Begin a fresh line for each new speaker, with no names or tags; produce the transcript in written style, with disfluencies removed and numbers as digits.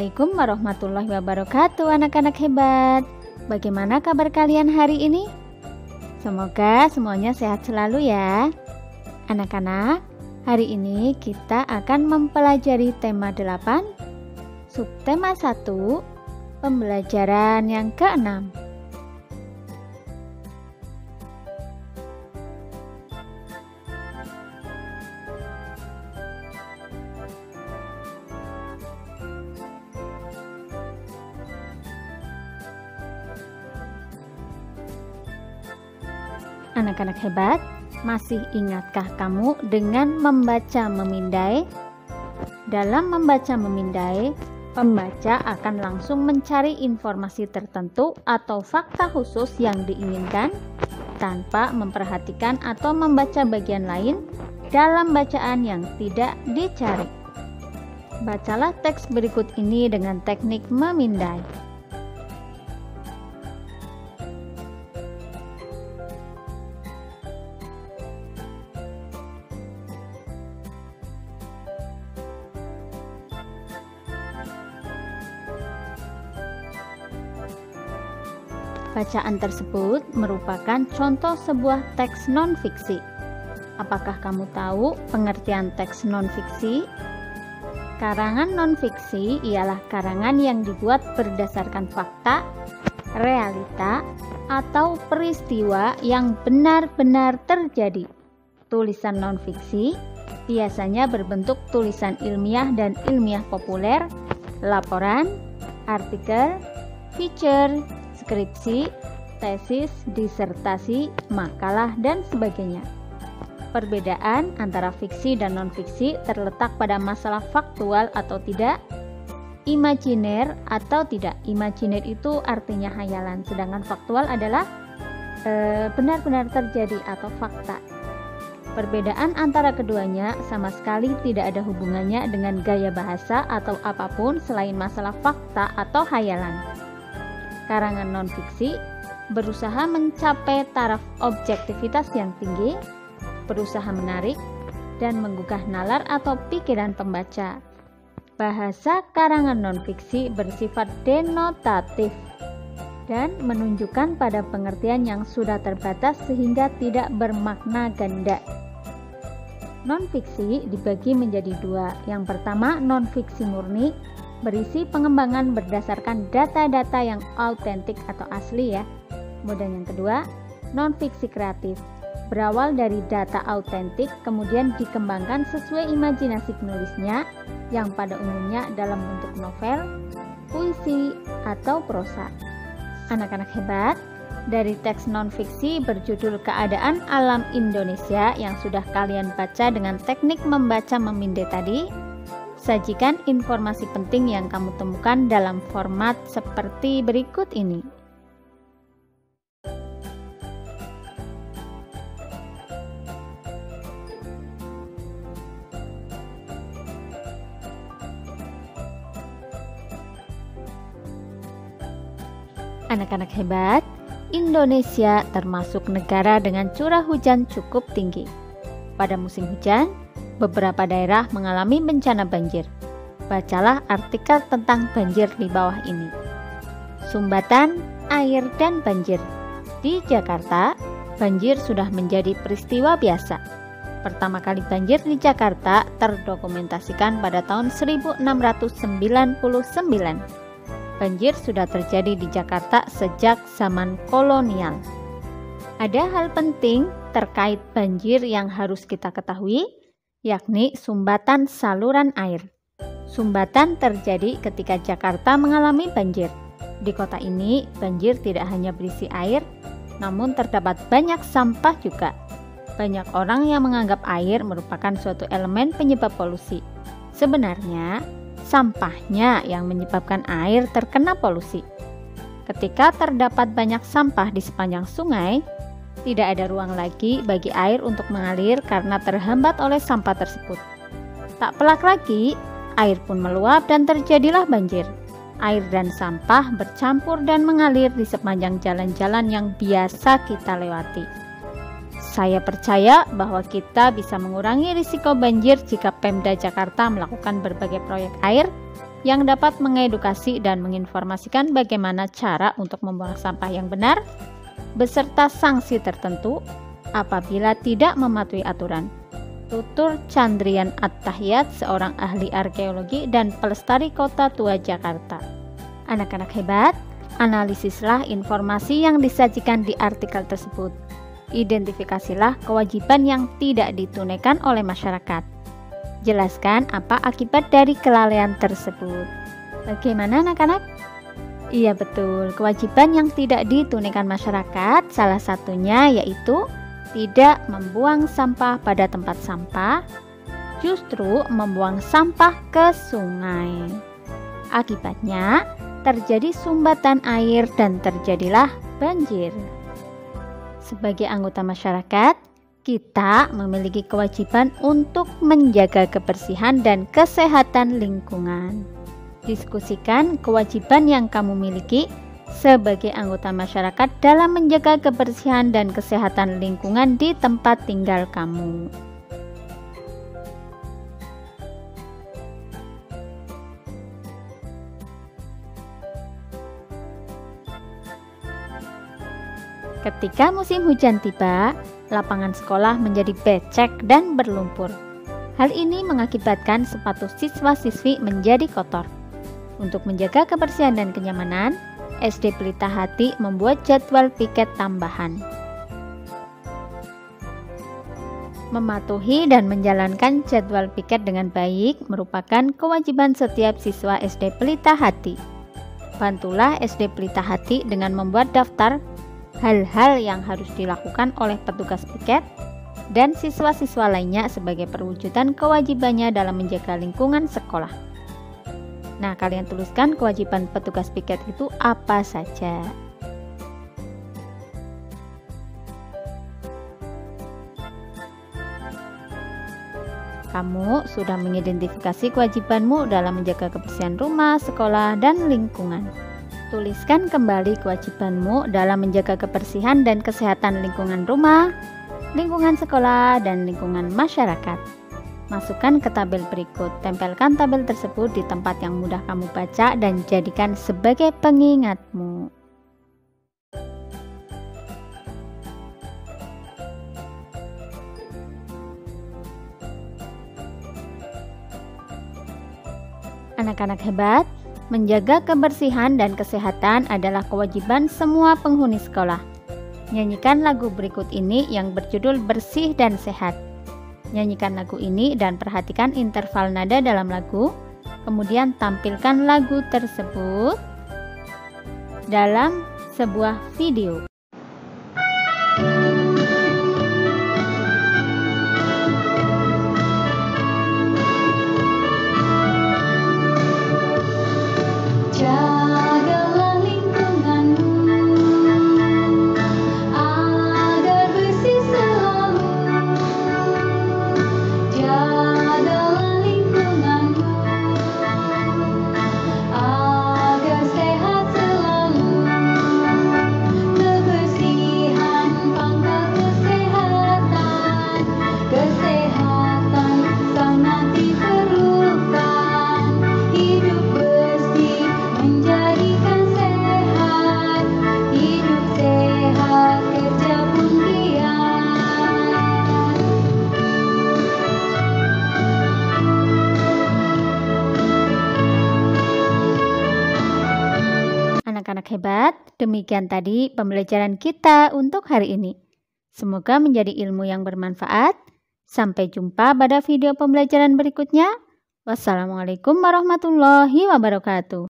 Assalamualaikum warahmatullahi wabarakatuh, anak-anak hebat. Bagaimana kabar kalian hari ini? Semoga semuanya sehat selalu ya. Anak-anak, hari ini kita akan mempelajari tema 8, subtema 1, pembelajaran yang ke-6. Anak-anak hebat, masih ingatkah kamu dengan membaca memindai? Dalam membaca memindai, pembaca akan langsung mencari informasi tertentu atau fakta khusus yang diinginkan tanpa memperhatikan atau membaca bagian lain dalam bacaan yang tidak dicari. Bacalah teks berikut ini dengan teknik memindai. Bacaan tersebut merupakan contoh sebuah teks non-fiksi. Apakah kamu tahu pengertian teks non-fiksi? Karangan non-fiksi ialah karangan yang dibuat berdasarkan fakta, realita, atau peristiwa yang benar-benar terjadi. Tulisan non-fiksi biasanya berbentuk tulisan ilmiah dan ilmiah populer, laporan, artikel, feature, skripsi, tesis, disertasi, makalah, dan sebagainya. Perbedaan antara fiksi dan non-fiksi terletak pada masalah faktual atau tidak, imajiner atau tidak. Imajiner itu artinya hayalan, sedangkan faktual adalah benar-benar terjadi atau fakta. Perbedaan antara keduanya sama sekali tidak ada hubungannya dengan gaya bahasa atau apapun selain masalah fakta atau hayalan. Karangan non-fiksi berusaha mencapai taraf objektivitas yang tinggi, berusaha menarik, dan menggugah nalar atau pikiran pembaca. Bahasa karangan non-fiksi bersifat denotatif dan menunjukkan pada pengertian yang sudah terbatas sehingga tidak bermakna ganda. Non-fiksi dibagi menjadi dua. Yang pertama, non-fiksi murni, berisi pengembangan berdasarkan data-data yang autentik atau asli ya. Kemudian yang kedua, non-fiksi kreatif, berawal dari data autentik kemudian dikembangkan sesuai imajinasi penulisnya yang pada umumnya dalam bentuk novel, puisi, atau prosa. Anak-anak hebat, dari teks non-fiksi berjudul Keadaan Alam Indonesia yang sudah kalian baca dengan teknik membaca memindai tadi, sajikan informasi penting yang kamu temukan dalam format seperti berikut ini. Anak-anak hebat, Indonesia termasuk negara dengan curah hujan cukup tinggi. Pada musim hujan, beberapa daerah mengalami bencana banjir. Bacalah artikel tentang banjir di bawah ini. Sumbatan, air, dan banjir. Di Jakarta, banjir sudah menjadi peristiwa biasa. Pertama kali banjir di Jakarta terdokumentasikan pada tahun 1699. Banjir sudah terjadi di Jakarta sejak zaman kolonial. Ada hal penting terkait banjir yang harus kita ketahui, yakni sumbatan saluran air. Sumbatan terjadi ketika Jakarta mengalami banjir. Di kota ini, banjir tidak hanya berisi air, namun terdapat banyak sampah juga. Banyak orang yang menganggap air merupakan suatu elemen penyebab polusi. Sebenarnya, sampahnya yang menyebabkan air terkena polusi. Ketika terdapat banyak sampah di sepanjang sungai, tidak ada ruang lagi bagi air untuk mengalir karena terhambat oleh sampah tersebut. Tak pelak lagi, air pun meluap dan terjadilah banjir. Air dan sampah bercampur dan mengalir di sepanjang jalan-jalan yang biasa kita lewati. Saya percaya bahwa kita bisa mengurangi risiko banjir jika Pemda Jakarta melakukan berbagai proyek air yang dapat mengedukasi dan menginformasikan bagaimana cara untuk membuang sampah yang benar, beserta sanksi tertentu apabila tidak mematuhi aturan. Tutur Chandrian At-Tahiyat, seorang ahli arkeologi dan pelestari Kota Tua Jakarta. Anak-anak hebat, analisislah informasi yang disajikan di artikel tersebut. Identifikasilah kewajiban yang tidak ditunaikan oleh masyarakat. Jelaskan apa akibat dari kelalaian tersebut. Bagaimana anak-anak? Iya betul, kewajiban yang tidak ditunaikan masyarakat salah satunya yaitu tidak membuang sampah pada tempat sampah, justru membuang sampah ke sungai. Akibatnya terjadi sumbatan air dan terjadilah banjir. Sebagai anggota masyarakat, kita memiliki kewajiban untuk menjaga kebersihan dan kesehatan lingkungan. Diskusikan kewajiban yang kamu miliki sebagai anggota masyarakat dalam menjaga kebersihan dan kesehatan lingkungan di tempat tinggal kamu. Ketika musim hujan tiba, lapangan sekolah menjadi becek dan berlumpur. Hal ini mengakibatkan sepatu siswa-siswi menjadi kotor. Untuk menjaga kebersihan dan kenyamanan, SD Pelita Hati membuat jadwal piket tambahan. Mematuhi dan menjalankan jadwal piket dengan baik merupakan kewajiban setiap siswa SD Pelita Hati. Bantulah SD Pelita Hati dengan membuat daftar hal-hal yang harus dilakukan oleh petugas piket dan siswa-siswa lainnya sebagai perwujudan kewajibannya dalam menjaga lingkungan sekolah. Nah, kalian tuliskan kewajiban petugas piket itu apa saja. Kamu sudah mengidentifikasi kewajibanmu dalam menjaga kebersihan rumah, sekolah, dan lingkungan. Tuliskan kembali kewajibanmu dalam menjaga kebersihan dan kesehatan lingkungan rumah, lingkungan sekolah, dan lingkungan masyarakat. Masukkan ke tabel berikut. Tempelkan tabel tersebut di tempat yang mudah kamu baca dan jadikan sebagai pengingatmu. Anak-anak hebat, menjaga kebersihan dan kesehatan adalah kewajiban semua penghuni sekolah. Nyanyikan lagu berikut ini yang berjudul Bersih dan Sehat. Nyanyikan lagu ini dan perhatikan interval nada dalam lagu. Kemudian tampilkan lagu tersebut dalam sebuah video. Anak-anak hebat, demikian tadi pembelajaran kita untuk hari ini. Semoga menjadi ilmu yang bermanfaat. Sampai jumpa pada video pembelajaran berikutnya. Wassalamualaikum warahmatullahi wabarakatuh.